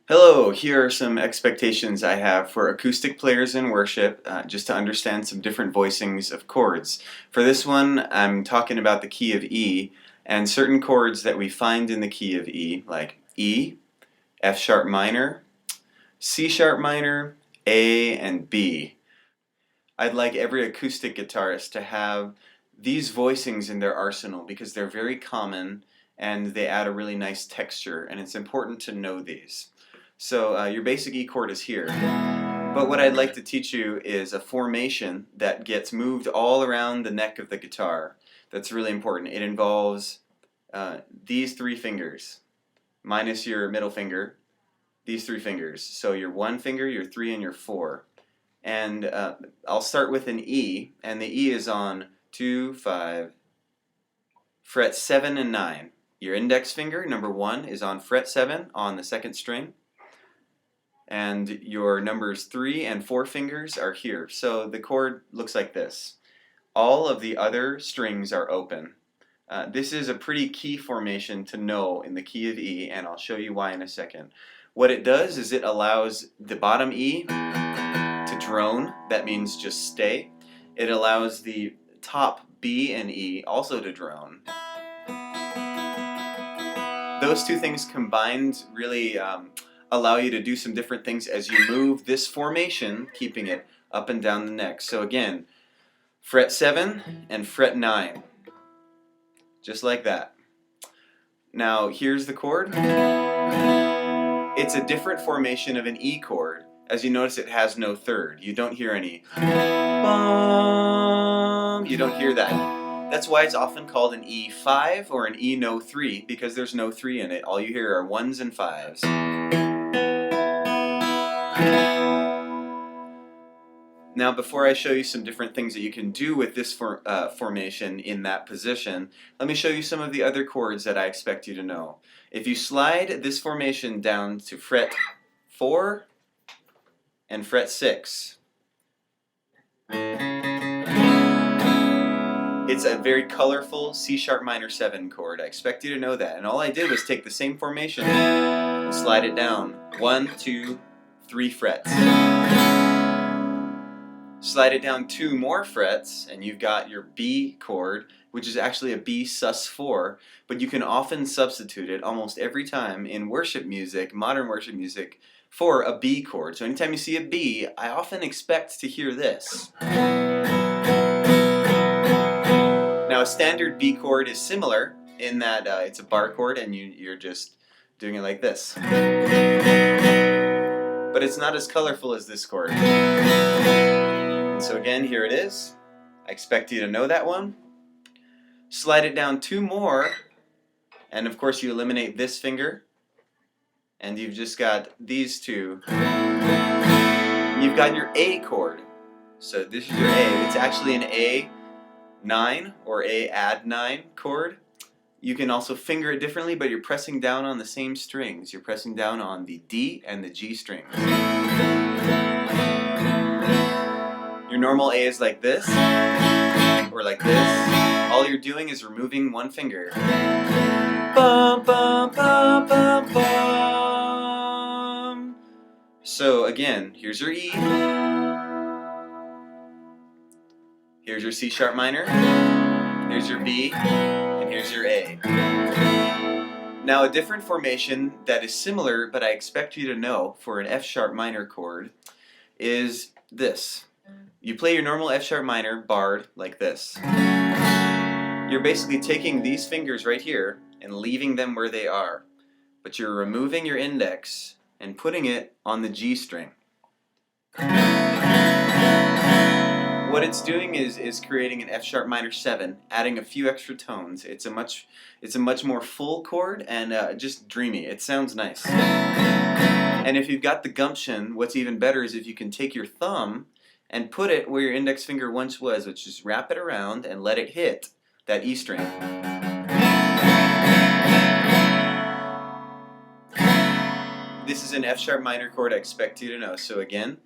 Hello, here are some expectations I have for acoustic players in worship, just to understand some different voicings of chords. For this one, I'm talking about the key of E, and certain chords that we find in the key of E, like E, F sharp minor, C sharp minor, A, and B. I'd like every acoustic guitarist to have these voicings in their arsenal because they're very common and they add a really nice texture, and it's important to know these. So your basic E chord is here, but what I'd like to teach you is a formation that gets moved all around the neck of the guitar. That's really important. It involves these three fingers, minus your middle finger, these three fingers. So your one finger, your three, and your four. And I'll start with an E, and the E is on 2, 5, fret 7 and 9. Your index finger, number 1, is on fret 7 on the second string. And your numbers 3 and 4 fingers are here. So the chord looks like this. All of the other strings are open. This is a pretty key formation to know in the key of E, and I'll show you why in a second. What it does is it allows the bottom E to drone. That means just stay. It allows the top B and E also to drone. Those two things combined really allow you to do some different things as you move this formation, keeping it up and down the neck. So again, fret 7 and fret 9, just like that. Now here's the chord. It's a different formation of an E chord. As you notice, it has no third. You don't hear any bum. You don't hear that. That's why it's often called an E5 or an E no 3, because there's no 3 in it. All you hear are 1s and 5s. Now, before I show you some different things that you can do with this formation in that position, let me show you some of the other chords that I expect you to know. If you slide this formation down to fret 4 and fret 6, it's a very colorful C sharp minor 7 chord. I expect you to know that. And all I did was take the same formation and slide it down 1, 2, 3 frets. Slide it down 2 more frets and you've got your B chord, which is actually a B sus4, but you can often substitute it almost every time in worship music, modern worship music, for a B chord. So anytime you see a B, I often expect to hear this. Now a standard B chord is similar in that it's a bar chord and you're just doing it like this. But it's not as colorful as this chord. And so again, here it is. I expect you to know that one. Slide it down 2 more, and of course you eliminate this finger, and you've just got these two. You've got your A chord. So this is your A. It's actually an A9 or A add 9 chord. You can also finger it differently, but you're pressing down on the same strings. You're pressing down on the D and the G strings. Your normal A is like this, or like this. All you're doing is removing one finger. Bum, bum, bum, bum, bum. So again, here's your E. Here's your C sharp minor. Here's your B. And here's your A. Now a different formation that is similar, but I expect you to know for an F sharp minor chord, is this. You play your normal F sharp minor barred like this. You're basically taking these fingers right here and leaving them where they are, but you're removing your index and putting it on the G string. What it's doing is creating an F sharp minor 7, adding a few extra tones. It's a much more full chord and just dreamy. It sounds nice. And if you've got the gumption, what's even better is if you can take your thumb and put it where your index finger once was, which is wrap it around and let it hit that E string. This is an F sharp minor chord I expect you to know. So again,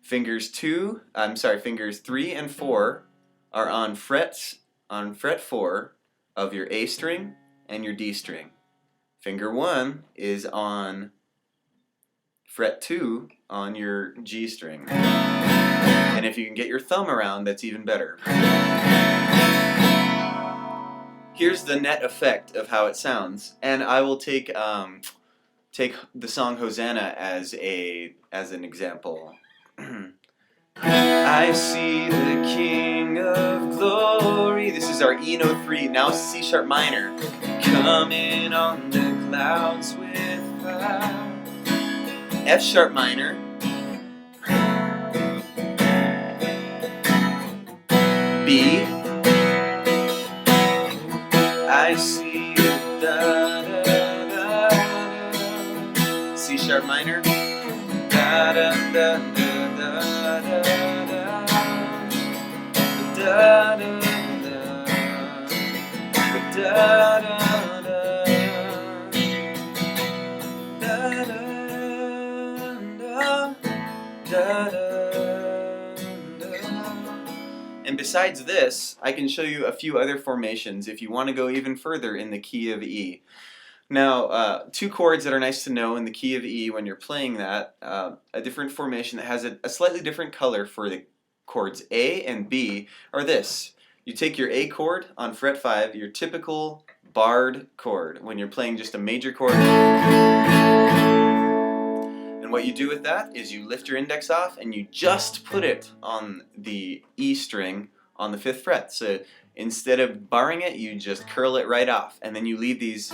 fingers 3 and 4 are on fret 4 of your A string and your D string. Finger 1 is on fret 2 on your G string. And if you can get your thumb around, that's even better. Here's the net effect of how it sounds, and I will take the song Hosanna as an example. I see the King of Glory. This is our E note 3, now C sharp minor. Coming on the clouds with fire. F sharp minor. B. I see da da da da. C sharp minor. Da da da da da da da da da da da. And besides this, I can show you a few other formations if you want to go even further in the key of E. Now, two chords that are nice to know in the key of E when you're playing that, a different formation that has a slightly different color for the chords A and B are this. You take your A chord on fret 5, your typical barred chord, when you're playing just a major chord. And what you do with that is you lift your index off and you just put it on the E string on the 5th fret. So instead of barring it, you just curl it right off, and then you leave these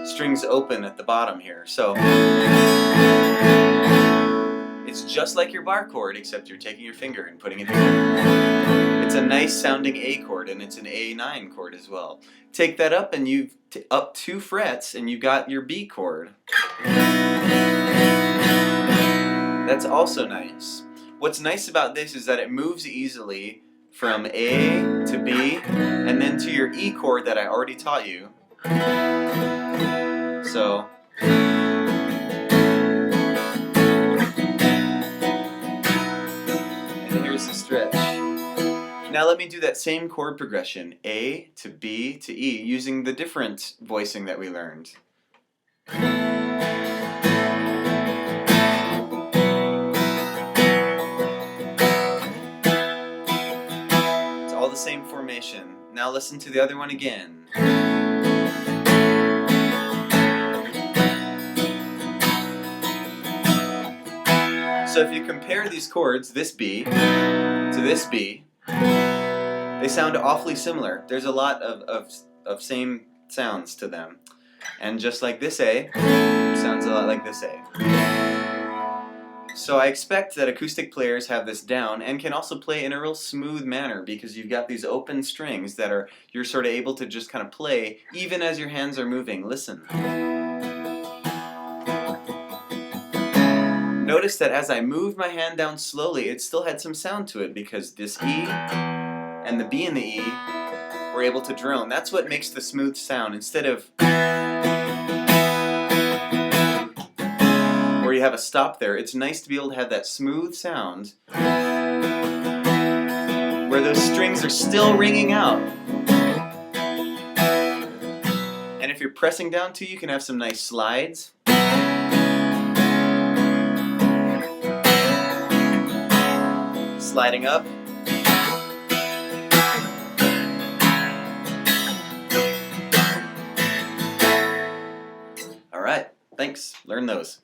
strings open at the bottom here. So it's just like your bar chord, except you're taking your finger and putting it here. It's a nice sounding A chord, and it's an A9 chord as well. Take that up and you've up 2 frets and you've got your B chord. That's also nice. What's nice about this is that it moves easily from A to B and then to your E chord that I already taught you. So and here's the stretch. Now let me do that same chord progression, A to B to E, using the different voicing that we learned. It's all the same formation. Now listen to the other one again. So if you compare these chords, this B to this B, they sound awfully similar. There's a lot of same sounds to them. And just like this A, sounds a lot like this A. So I expect that acoustic players have this down and can also play in a real smooth manner because you've got these open strings that you're sort of able to just kind of play even as your hands are moving. Listen. Notice that as I moved my hand down slowly, it still had some sound to it because this E and the B and the E were able to drone. That's what makes the smooth sound instead of where you have a stop there. It's nice to be able to have that smooth sound where those strings are still ringing out. And if you're pressing down too, you can have some nice slides. Sliding up. All right, thanks. Learn those.